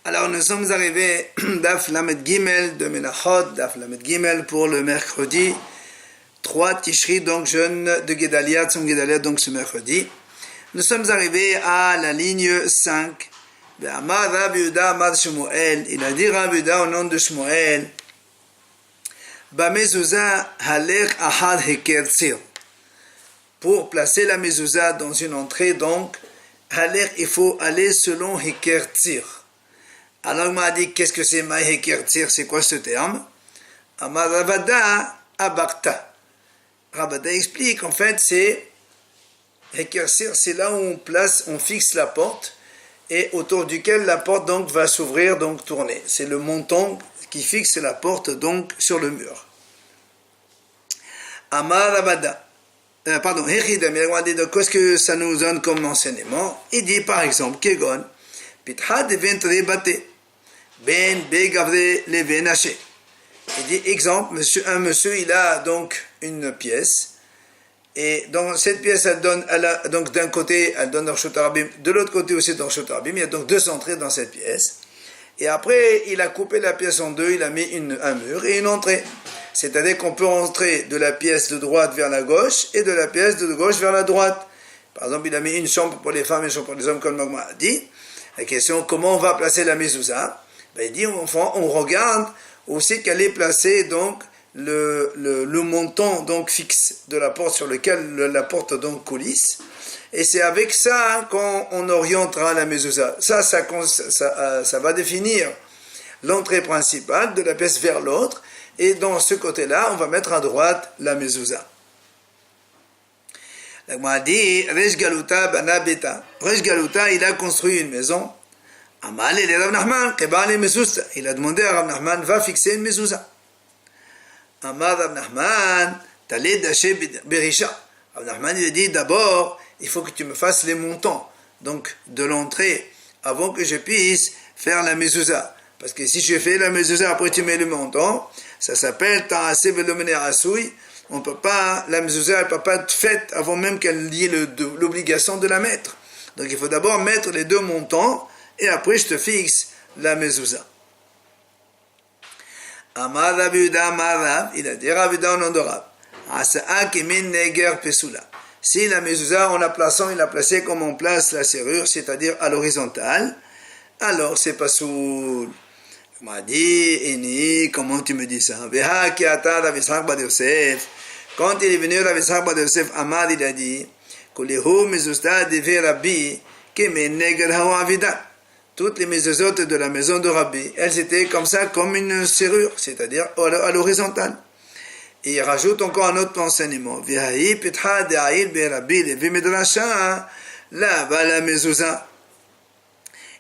Alors nous sommes arrivés Daf Lamed Gimel de Menachot, Daf Lamed Gimel pour le mercredi 3 Tishri, donc jeûne de Gedalia, Tzom Gedalia, donc ce mercredi. Nous sommes arrivés à la ligne 5. Amar Rabbi Yehuda Amar Shmuel, il a dit Rabbi Yehuda au nom de Shmuel, Ba mezouza halech ahad heker tzir. Pour placer la mezouza dans une entrée, donc, halech, il faut aller selon heker tzir. Alors il m'a dit, qu'est-ce que c'est ma heker tzir, c'est quoi ce terme? Amar Ravada abakta. Ravada explique, en fait, c'est heker tzir, c'est là où on fixe la porte, et autour duquel la porte donc va s'ouvrir, donc tourner. C'est le montant qui fixe la porte donc sur le mur. Amar Ravada. Hechidam, il a dit donc qu'est-ce que ça nous donne comme enseignement? Il dit par exemple, Kegon, Pitha deventre bate, Ben begavre le naché. Il dit exemple, un monsieur, il a donc une pièce, et dans cette pièce, donc d'un côté, elle donne dans Reshut Harabim, de l'autre côté aussi dans Reshut Harabim, il y a donc deux entrées dans cette pièce. Et après, il a coupé la pièce en deux, il a mis un mur et une entrée. C'est-à-dire qu'on peut entrer de la pièce de droite vers la gauche et de la pièce de gauche vers la droite. Par exemple, il a mis une chambre pour les femmes et une chambre pour les hommes, comme Magma a dit. La question, comment on va placer la mezouza? Il dit, on regarde aussi qu'elle est placée, donc, le montant donc fixe de la porte sur lequel la porte donc coulisse. Et c'est avec ça qu'on orientera la mezouza. Ça va définir l'entrée principale de la pièce vers l'autre. Et dans ce côté-là, on va mettre à droite la mezouza. L'Agma dit, Resh Galuta bana beta. Resh Galuta, il a construit une maison. Amal el Rav Nachman, kebal le mezouza. Il a demandé à Rav Nachman, va fixer une mezouza. Amar Rav Nachman, talé daché berisha. Rav Nachman, il a dit, d'abord, il faut que tu me fasses les montants, donc de l'entrée, avant que je puisse faire la mezouza. Parce que si je fais la mezouza, après tu mets le montant, ça s'appelle ta'aseh velomener asui. On peut pas, la mezouza, elle ne peut pas être faite avant même qu'elle y ait l'obligation de la mettre. Donc il faut d'abord mettre les deux montants, et après je te fixe la mezouza. Amar Rabbi Yehuda Amar Rav, il a dit Rabbi Yehuda au nom de Rav, Asa'a kemin neger pesula. Si la mezouza, en la plaçant, il a placé comme on place la serrure, c'est-à-dire à l'horizontale, alors c'est pas soul. Il m'a dit, Eni, comment tu me dis ça? Veha ki ata Rav Yitzhak bar Yosef. Quand il est venu Rav Yitzhak bar Yosef, Amar, il a dit, Kulehu mezouza deve Rabbi, kemen neger hawa avida. Toutes les mezuzot de la maison de Rabbi, elles étaient comme ça, comme une serrure, c'est-à-dire à l'horizontale. Et il rajoute encore un autre enseignement. Vihahi pitha de'ail be Rabbi levi medrasha la bala mezouza.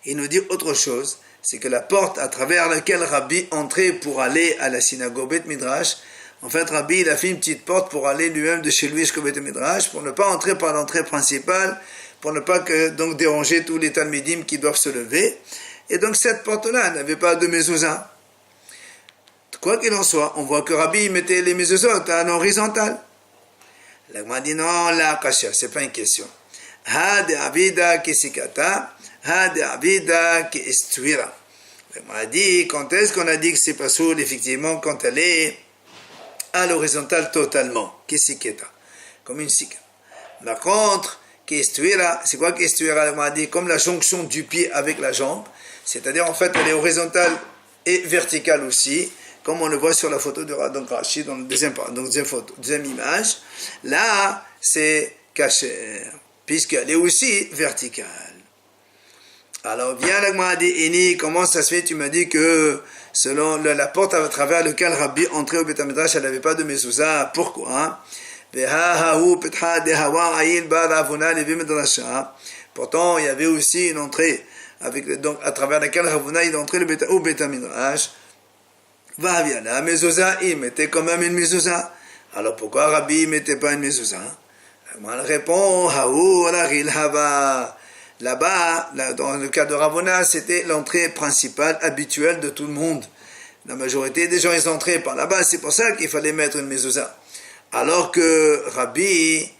Il nous dit autre chose, c'est que la porte à travers laquelle Rabbi entrait pour aller à la synagogue Bet Midrash, en fait Rabbi il a fait une petite porte pour aller lui-même de chez lui jusqu'au Bet Midrash, pour ne pas entrer par l'entrée principale, pour ne pas donc déranger tous les talmidim qui doivent se lever. Et donc cette porte-là n'avait pas de mezouza. Quoi qu'il en soit, on voit que Rabbi mettait les mezuzot à l'horizontale. L'Agma dit non, la kasha, c'est pas une question. Ha de avida kesikata, ha de avida kestuira. L'Agma dit, quand est-ce qu'on a dit que c'est pas soul, effectivement, quand elle est à l'horizontale totalement, kesiketa, comme une sika. Par contre, kestuira, c'est quoi kestuira? L'Agma dit, comme la jonction du pied avec la jambe, c'est-à-dire en fait elle est horizontale et verticale aussi, comme on le voit sur la photo de Rashi dans la deuxième image. Là, c'est kasher, puisqu'elle est aussi verticale. Alors, vient l'Agma dit, Eni, comment ça se fait? Tu m'as dit que selon la porte à travers laquelle Rabbi entrait au Beit HaMidrash, elle n'avait pas de mezouza. Pourquoi? Pourtant, il y avait aussi une entrée donc, à travers laquelle Ravuna il entrait au Beit HaMidrash. Va bien là, mezouza, il mettait quand même une mezouza. Alors pourquoi Rabbi ne mettait pas une mezouza? Elle répond, là-bas, dans le cas de Ravuna, c'était l'entrée principale habituelle de tout le monde. La majorité des gens, ils entraient par là-bas, c'est pour ça qu'il fallait mettre une mezouza. Alors que Rabbi,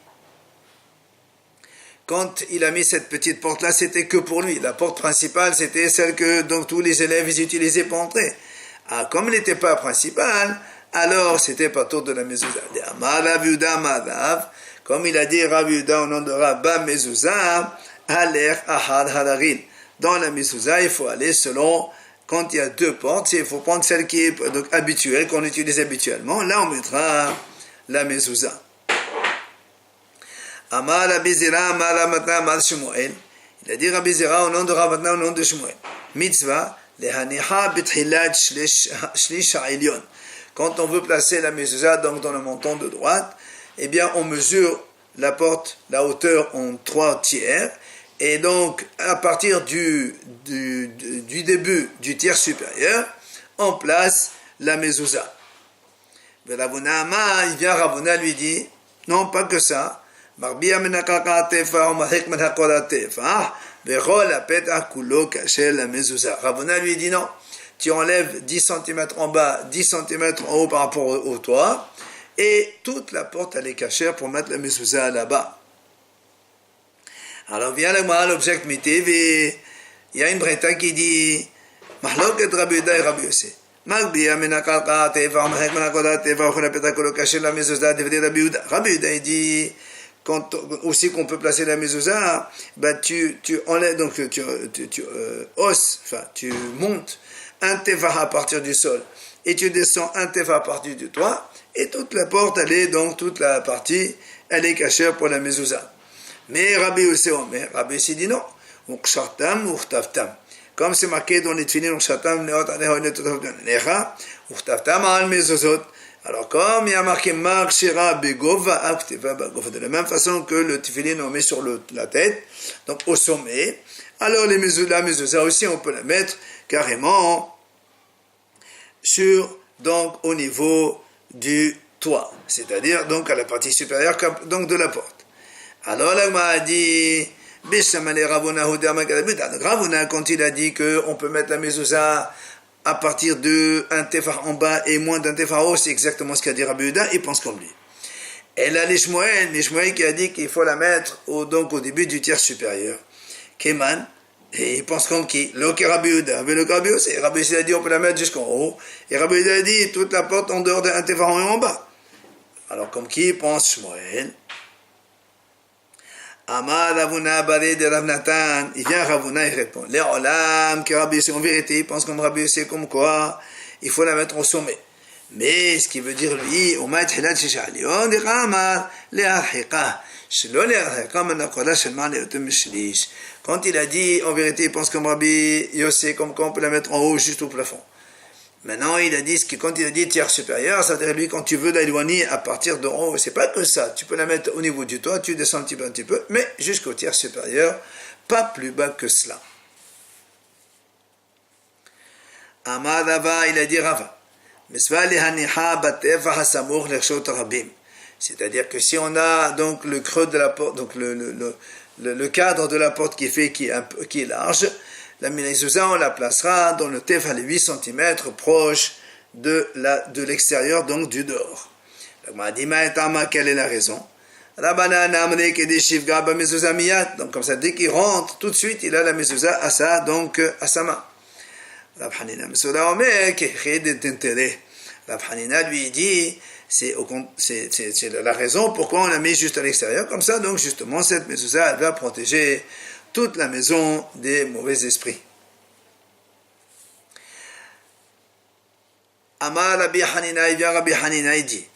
quand il a mis cette petite porte-là, c'était que pour lui. La porte principale, c'était celle que donc tous les élèves ils utilisaient pour entrer. Ah, comme il n'était pas principal, alors c'était pas tour de la mezouza. Comme il a dit Rav Yehuda au nom de Rabba Mezouza, Aler Ahad Hadarin. Dans la mezouza, il faut aller selon, quand il y a deux portes, il faut prendre celle qui est donc habituelle, qu'on utilise habituellement. Là, on mettra la mezouza. Amar Rabbi Zera, Amar Ramatna, Amar Shmuel. Il a dit Rabbi Zera au nom de Ramatna, au nom de Shmuel. Mitzvah, lehaniha bithilat shlish ha'ilyon. Quand on veut placer la mezouza donc dans le menton de droite, eh bien on mesure la porte, la hauteur en 3/3, et donc à partir du début du tiers supérieur, on place la mezouza. Ravuna Amar, il vient Ravuna lui dit, non pas que ça, Marbia menakaka tefa, mahek menakora tefa, vechol apeta kulo kaché la mezouza. Ravuna lui dit non, tu enlèves 10 cm en bas, 10 cm en haut par rapport au toit, et toute la porte elle est cachée pour mettre la mezouza là-bas. Alors vient l'object mitiv, et il y a une breta qui dit Mahloket Rabbi Yehuda et Rabbi Yossi. Magbia menakaka tefa, mahek menakora tefa, vechol apeta kulo kaché la mezouza, devrait Rabbi Yehuda. Rabbi Yehuda il dit quand aussi qu'on peut placer la mezouza, ben tu enlèves, donc tu hausses, enfin tu montes un teva à partir du sol et tu descends un teva à partir du toit, et toute la porte elle est donc toute la partie elle est cachée pour la mezouza. Mais Rabbi Yossi dit non, comme c'est marqué dans les tefillin alors comme il y a marqué Marshira Begova Akteva Bagova, de la même façon que le tefillin on met sur la tête, donc au sommet, alors la mezouza aussi on peut la mettre carrément donc au niveau du toit, c'est-à-dire donc à la partie supérieure donc de la porte. Alors là m'a dit Ravuna, quand il a dit qu'on peut mettre la mezouza à partir d'un tefar en bas et moins d'un tefar en haut, c'est exactement ce qu'a dit Rabbi Yehuda, il pense comme lui. Et là, les Shmuel qui a dit qu'il faut la mettre donc au début du tiers supérieur. Keman, et il pense comme qui? Le Rabbi Yehuda, mais le Rabbi Yossi. Rabbi Yossi a dit on peut la mettre jusqu'en haut, et Rabbi Yehuda a dit toute la porte en dehors d'un tefar en haut et en bas. Alors comme qui pense Shmuel? Amar Ravuna Baré de Rav Natan, il vient Ravuna, il répond les olam que Rabbi Yossi, en vérité il pense comme Rabbi Yossi, comme quoi il faut la mettre au sommet. Mais ce qui veut dire lui, Oma Tchilat Shishalion, il Ramar le Arhiqa, Shelo le Arhiqa Manakola Shelman le Yotem Shlish. Quand il a dit en vérité il pense comme Rabbi Yossi, comme quoi on peut la mettre en haut juste au plafond. Maintenant, il a dit que quand il a dit tiers supérieur, ça veut dire lui, quand tu veux l'éloigner à partir d'en haut, c'est pas que ça. Tu peux la mettre au niveau du toit, tu descends un petit peu, mais jusqu'au tiers supérieur, pas plus bas que cela. Amar Rava, il a dit Rava. C'est-à-dire que si on a donc le creux de la porte, donc le cadre de la porte qui est large, la mezouza, on la placera dans le tef à 8 cm proche de l'extérieur, donc du dehors. Quelle est la raison? Donc comme ça, dès qu'il rentre, tout de suite, il a la mezouza à sa main. Rav Hanina lui dit, c'est la raison pourquoi on la met juste à l'extérieur, comme ça, donc justement, cette mezouza, elle va protéger toute la maison des mauvais esprits. Amar Rabbi Hanina, il vient Rabbi Hanina, il dit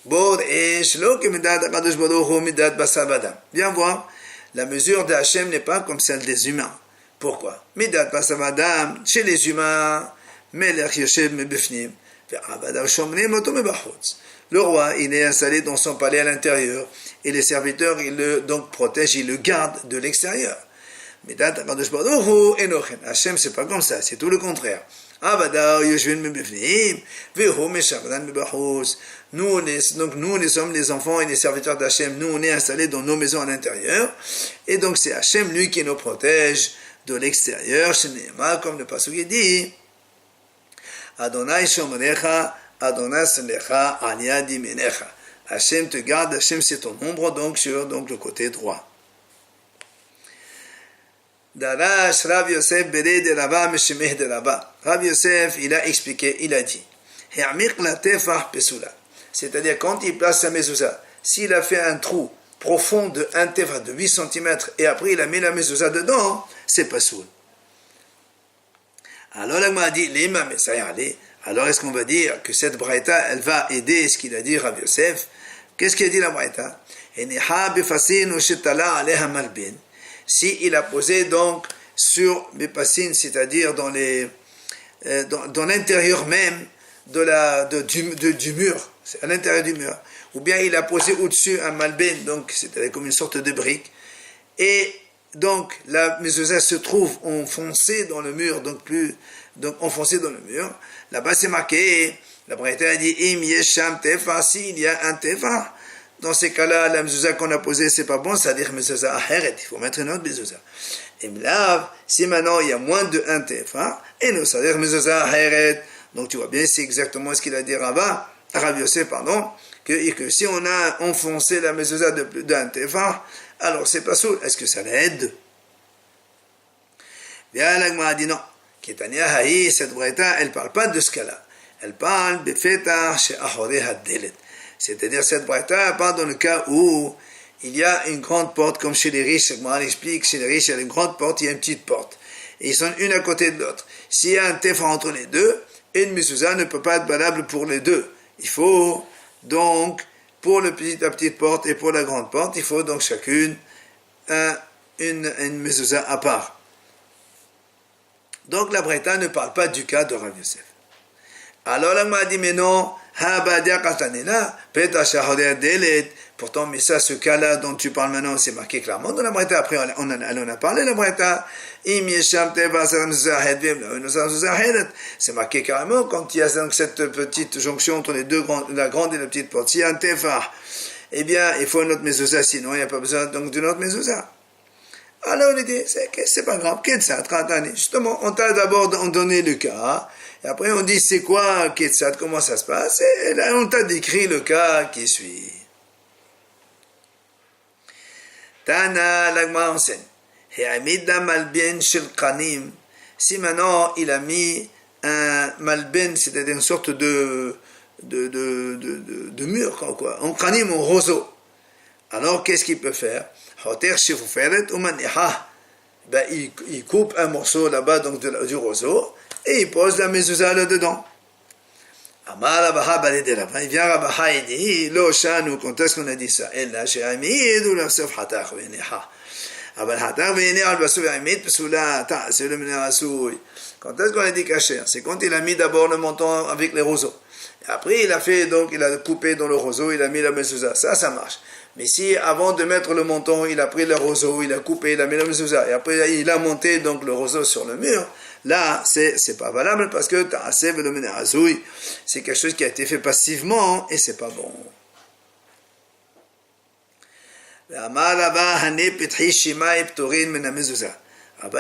viens voir, la mesure de Hachem n'est pas comme celle des humains. Pourquoi? Midat basavadam, chez les humains, melech yoshev mebefnim, le roi, il est installé dans son palais à l'intérieur, et les serviteurs, ils le donc protègent, ils le gardent de l'extérieur. Hachem, c'est pas comme ça, c'est tout le contraire. Nous sommes les enfants et les serviteurs d'Hachem, nous on est installés dans nos maisons à l'intérieur, et donc c'est Hachem, lui, qui nous protège de l'extérieur, comme le pasuk dit, Adonai shomerecha, Adonai selecha, al yad yaminecha. Hachem te garde, Hachem c'est ton ombre, donc sur le côté droit. Darash Rav Yosef Bere de Rava Meshemeh de Rava. Rav Yosef, il a expliqué, il a dit, He'amik la tefah pesula. C'est-à-dire, quand il place sa mezouza, s'il a fait un trou profond de 1 tefah, de 8 cm, et après il a mis la mezouza dedans, c'est pas soul. Alors là, m'a dit, alors est-ce qu'on va dire que cette braïta, elle va aider ce qu'il a dit Rav Yosef? Qu'est-ce qu'il a dit la braïta? Si il a posé donc sur Bepassine, c'est-à-dire dans l'intérieur même du mur, à l'intérieur du mur, ou bien il a posé au-dessus un malben, donc c'est comme une sorte de brique, et donc la mezouza se trouve enfoncée dans le mur, donc enfoncée dans le mur. Là-bas c'est marqué, la braïta a dit im yesham tefa, s'il y a un tefa, dans ces cas-là la mezouza qu'on a posée c'est pas bon, c'est-à-dire mezouza aheret, il faut mettre une autre mezouza. Et là, si maintenant il y a moins de 1 tefa, et nous c'est-à-dire mezouza aheret, donc tu vois bien c'est exactement ce qu'il a dit Rav Yosef, pardon, que si on a enfoncé la mezouza de plus d'un tefa, alors c'est pas soul. Est-ce que ça l'aide? Bien, l'agma a dit non. Ketania haï, cette braïta, elle parle pas de ce cas-là. Elle parle de feta chez ahoreha delet. C'est-à-dire, cette braïta, elle parle dans le cas où il y a une grande porte, comme chez les riches, l'agma explique, chez les riches, il y a une grande porte, il y a une petite porte. Et ils sont une à côté de l'autre. S'il y a un tefa entre les deux, une mezouza ne peut pas être valable pour les deux. Il faut donc, pour la petite porte et pour la grande porte, il faut donc chacune une mezouza à part. Donc la braïta ne parle pas du cas de Rav Yosef. Alors là, m'a dit, mais non, pourtant, mais ça, ce cas-là dont tu parles maintenant, c'est marqué clairement dans la braïta. Après, on en a parlé, la braïta. C'est marqué carrément quand il y a donc cette petite jonction entre les deux la grande et la petite porte. S'il y a un tefa, eh bien, il faut une autre mezouza, sinon il n'y a pas besoin donc d'une autre mezouza. Alors on dit, c'est pas grave, Ketsat, justement, on t'a d'abord donné le cas, et après on dit, c'est quoi Ketsat, comment ça se passe, et là on t'a décrit le cas qui suit. Tana, l'agma enseigne, He'amida malben shel kanim, si maintenant il a mis un malben, c'est-à-dire une sorte de mur, quoi, en kanim, en roseau, alors qu'est-ce qu'il peut faire? Ben, il coupe un morceau là-bas donc du roseau et il pose la mezouza là-dedans. Il vient Rabaha et dit, Lo shanu, quand est-ce qu'on a dit ça? Ella she'amid ou l'afsef hatach v'neha. Abal hatach v'neha al-basou yamid p'soula c'est le menerasoui. Quand est-ce qu'on a dit cacher? C'est quand il a mis d'abord le menton avec les roseaux. Et après il a coupé dans le roseau, il a mis la mezouza. Ça marche. Mais si avant de mettre le menton, il a pris le roseau, il a coupé, il a mis la mezouza, et après il a monté donc le roseau sur le mur, là c'est pas valable parce que ta'asev le menerazoui, c'est quelque chose qui a été fait passivement et c'est pas bon. Rabba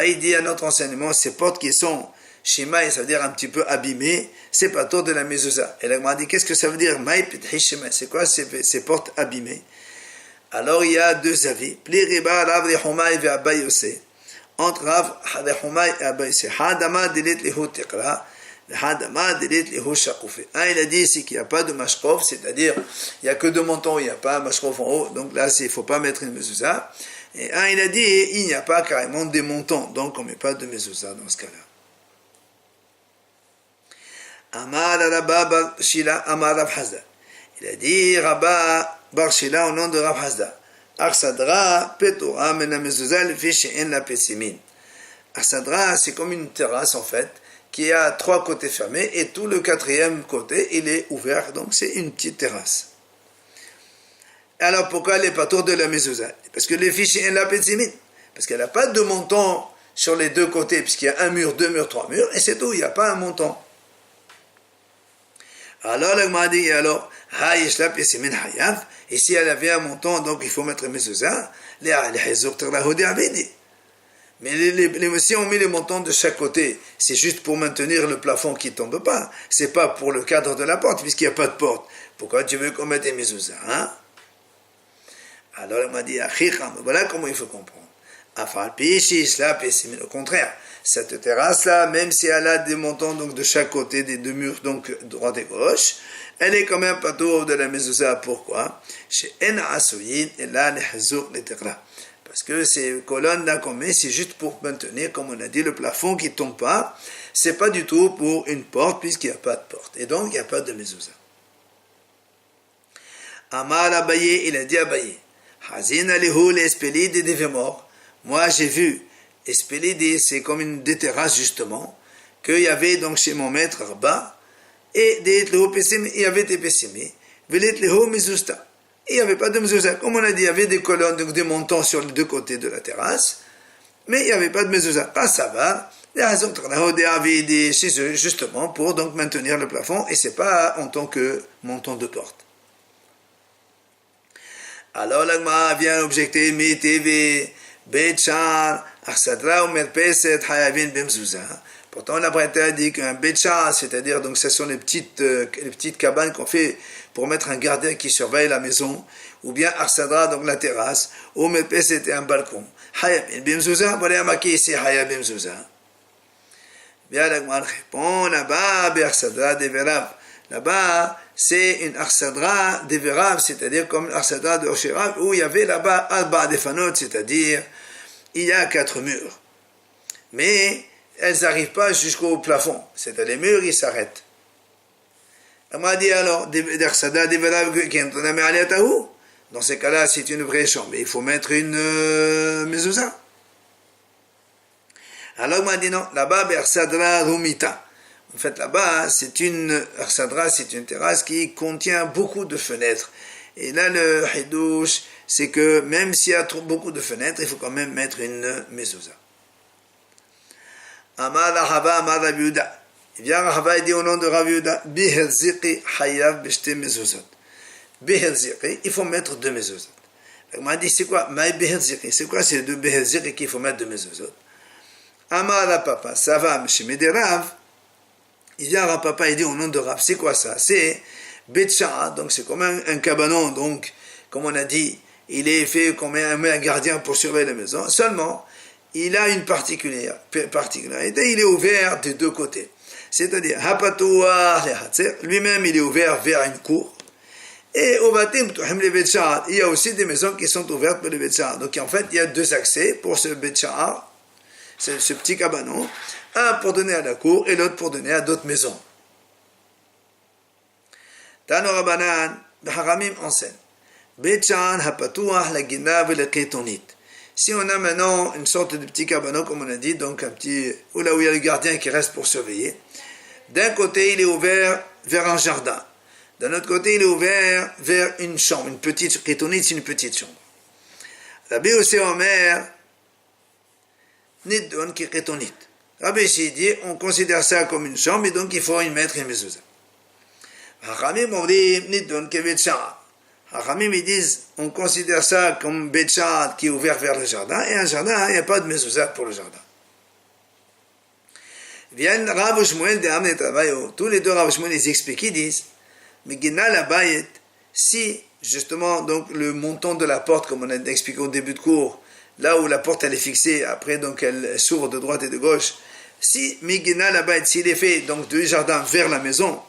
il dit à notre enseignement, ces portes qui sont shimai, ça veut dire un petit peu abîmées, c'est pas tôt de la mezouza. Et là on m'a dit, qu'est-ce que ça veut dire? C'est quoi ces portes abîmées? Alors il y a deux avis. Entre Rav Humay et Abba Yosef. Un il a dit ici qu'il n'y a pas de mashkof, c'est-à-dire il n'y a que deux montants, il n'y a pas un mashkof en haut, donc là il ne faut pas mettre une mezouza. Et un il a dit il n'y a pas carrément des montants, donc on ne met pas de mezouza dans ce cas-là. Amar Rabba Bar Shila Amar Rav Hazda. Il a dit Rabba Bar Shila au nom de Rav Hazda. Arsadra Petora Mena Mezouza le fiche en la pessimin. Arsadra, c'est comme une terrasse en fait, qui a 3 côtés fermés et tout le 4e côté il est ouvert, donc c'est une petite terrasse. Alors pourquoi elle n'est pas tour de la mezouza? Parce que le fiche en la pessimin. Parce qu'elle n'a pas de montant sur les deux côtés, puisqu'il y a un mur, 2 murs, 3 murs, et c'est tout, il n'y a pas un montant. Alors, le m'a dit, alors, et si elle avait un montant, donc il faut mettre mezouza, mais si on met les montants de chaque côté, c'est juste pour maintenir le plafond qui ne tombe pas, c'est pas pour le cadre de la porte, puisqu'il n'y a pas de porte. Pourquoi tu veux qu'on mette des mezouza, hein? Alors, elle m'a dit, voilà comment il faut comprendre. Au contraire, cette terrasse-là, même si elle a des montants donc, de chaque côté des deux murs, donc droite et gauche, elle est quand même pas tour de la mezouza. Pourquoi? Parce que ces colonnes-là qu'on met, c'est juste pour maintenir, comme on a dit, le plafond qui ne tombe pas. C'est pas du tout pour une porte, puisqu'il n'y a pas de porte. Et donc, il n'y a pas de mezouza. Amar Abaye, il a dit Abaye, Hazina lihu l'espelide des Vémor. Moi, j'ai vu, espelide, c'est comme des terrasses, justement, qu'il y avait donc chez mon maître Rabba, et il y avait des pessimés, il n'y avait pas de mezouza. Comme on a dit, il y avait des colonnes, donc des montants sur les deux côtés de la terrasse, mais il n'y avait pas de mezouza. Pas ça va. Chez eux, justement, pour donc maintenir le plafond, et c'est pas en tant que montant de porte. Alors l'agma vient objecter, pourtant la Braïta dit qu'un betcha, c'est-à-dire donc ce sont les petites cabanes qu'on fait pour mettre un gardien qui surveille la maison, ou bien arsadra, donc la terrasse, ou merpes c'était un balcon. Hayab bimzouza, voilà marqué ici Hayab bimzouza. Bien l'agma répond là-bas, bersadra de verav. Là-bas, c'est une arsadra de verav, c'est-à-dire comme l'arsadra de Osherav, où il y avait là-bas alba de fanot, c'est-à-dire il y a 4 murs. Mais elles n'arrivent pas jusqu'au plafond. C'est-à-dire les murs, ils s'arrêtent. On m'a dit alors, d'Arsada, dans ces cas-là, c'est une vraie chambre. Il faut mettre une mezouza. Alors on m'a dit non, là-bas, Bersadra Rumita. En fait, là-bas, c'est une terrasse qui contient beaucoup de fenêtres. Et là, le hidouche, c'est que même s'il y a beaucoup de fenêtres, il faut quand même mettre une mezouza. Amar Rahava, Amar Rav Yehuda. Il vient Rahava et dit au nom de Rav Yehuda, Biherziqi hayav b'shte mezuzot. Biherziqi, il faut mettre 2 mezuzot. On m'a dit, c'est quoi? Maï Biherziqi. C'est quoi ces 2 Biherziqi qu'il faut mettre 2 mezuzot? Amar la papa, ça va, monsieur Rav. Il vient à papa et dit au nom de Rav, c'est quoi ça? C'est Betcha, donc c'est comme un cabanon, donc, comme on a dit, il est fait comme un gardien pour surveiller la maison. Seulement, il a une particularité, il est ouvert des deux côtés. C'est-à-dire, lui-même il est ouvert vers une cour. Et au Batim, il y a aussi des maisons qui sont ouvertes pour les Betchar. Donc en fait, il y a 2 accès pour ce Betchar, ce petit cabanon. Un pour donner à la cour et l'autre pour donner à d'autres maisons. Tano Rabanan, Haramim enseigne. Betchar hapatuah la gina ve la ketonit. Si on a maintenant une sorte de petit cabanon, comme on a dit, donc un petit, là où il y a le gardien qui reste pour surveiller, d'un côté il est ouvert vers un jardin, d'un autre côté il est ouvert vers une chambre, une petite kétonite, c'est une petite chambre. Rabbi aussi Omer, nidon ki kétonite. Rabbi ici dit, on considère ça comme une chambre, et donc il faut y mettre une mezouza. Hachamim on dit, nidon ki betcha. Hachamim ils disent, on considère ça comme betcha qui est ouvert vers le jardin, et un jardin, il n'y a pas de mezouza pour le jardin. Viennent Rav Shmuel de Amnet Avayo, tous les 2 Rav Shmuel ils expliquent, ils disent, mais Gina la bayet, si justement donc le montant de la porte, comme on a expliqué au début de cours, là où la porte elle est fixée, après donc elle s'ouvre de droite et de gauche, si Migina la bayet, s'il est fait donc du jardin vers la maison,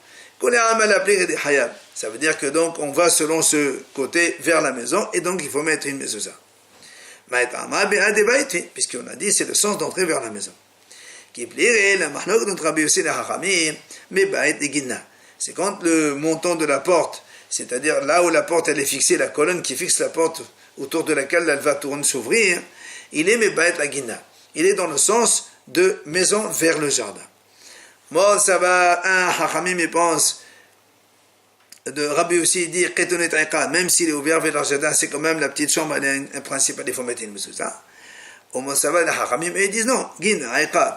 ça veut dire que donc on va selon ce côté vers la maison, et donc il faut mettre une mezouza. Puisqu'on a dit c'est le sens d'entrer vers la maison. C'est quand le montant de la porte, c'est-à-dire là où la porte elle est fixée, la colonne qui fixe la porte autour de laquelle elle va tourner s'ouvrir, il est mebaet la guina. Il est dans le sens de maison vers le jardin. Moi, ça va, un hachamim il pense, de Rabbi aussi dit, même s'il est ouvert vers le jardin, c'est quand même la petite chambre, elle a un principe, il faut mettre une mezouza. Au moins ça va, les hachamim, et ils disent non,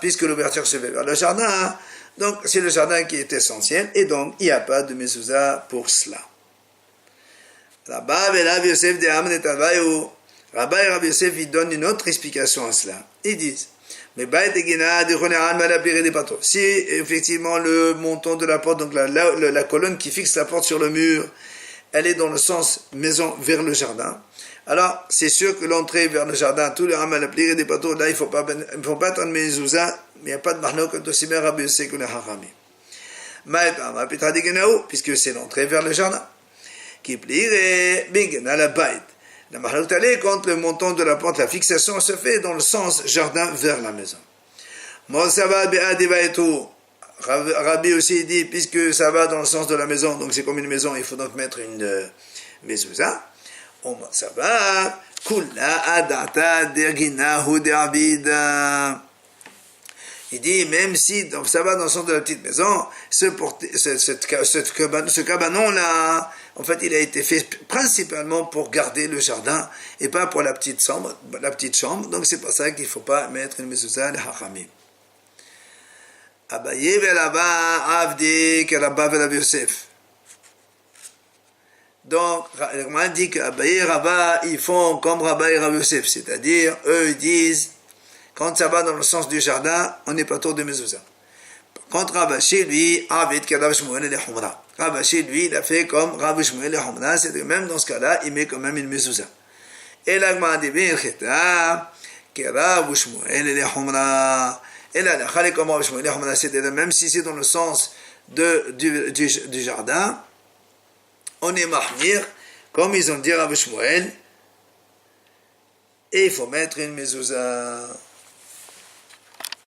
puisque l'ouverture se fait vers le jardin, donc c'est le jardin qui est essentiel, et donc il n'y a pas de mezouza pour cela. Rabbi et Rabbi Yosef de Amnet Avayu, Rabbi et Rabbi Yosef ils donnent une autre explication à cela. Ils disent, mais si effectivement le montant de la porte, donc la colonne qui fixe la porte sur le mur, elle est dans le sens maison vers le jardin, Alors, c'est sûr que l'entrée vers le jardin, tous les ramal appliqués des bateaux, là, il ne faut pas être en mezouza, mais il n'y a pas de marno quand aussi bien Rabbi Yosef que les hachamim. Puisque c'est l'entrée vers le jardin. Qui plierait, bing, à la bête. La marloque allée contre le montant de la porte, la fixation se fait dans le sens jardin vers la maison. Rabbi aussi dit, puisque ça va dans le sens de la maison, donc c'est comme une maison, il faut donc mettre une mezouza. Ça va, kula adata derginahu derabida. Il dit, même si ça va dans le sens de la petite maison, ce cabanon-là, en fait, il a été fait principalement pour garder le jardin et pas pour la petite chambre. Donc, c'est pour ça qu'il ne faut pas mettre une mezouza de hachamim. Abaye velava avdi kerabba velav Yosef. Donc, on dit qu'Abaye et Rava, ils font comme Rabba et Rav Yosef, c'est-à-dire, eux, ils disent, quand ça va dans le sens du jardin, on n'est pas trop de mezouza. Par contre, Ravashi, lui, Avid Kadav Shmuel et les Humra. Ravashi, lui, il a fait comme Rav Shmuel et les Humra, c'est-à-dire même dans ce cas-là, il met quand même une mezouza. Et l'Agma dit, Bircheta, Kadav Shmuel et les Humra. Et là, la Khali comme Rav Shmuel et les Humra, c'est-à-dire même si c'est dans le sens du jardin, on est mahmir, comme ils ont dit Rav Shmuel, et il faut mettre une mezouza.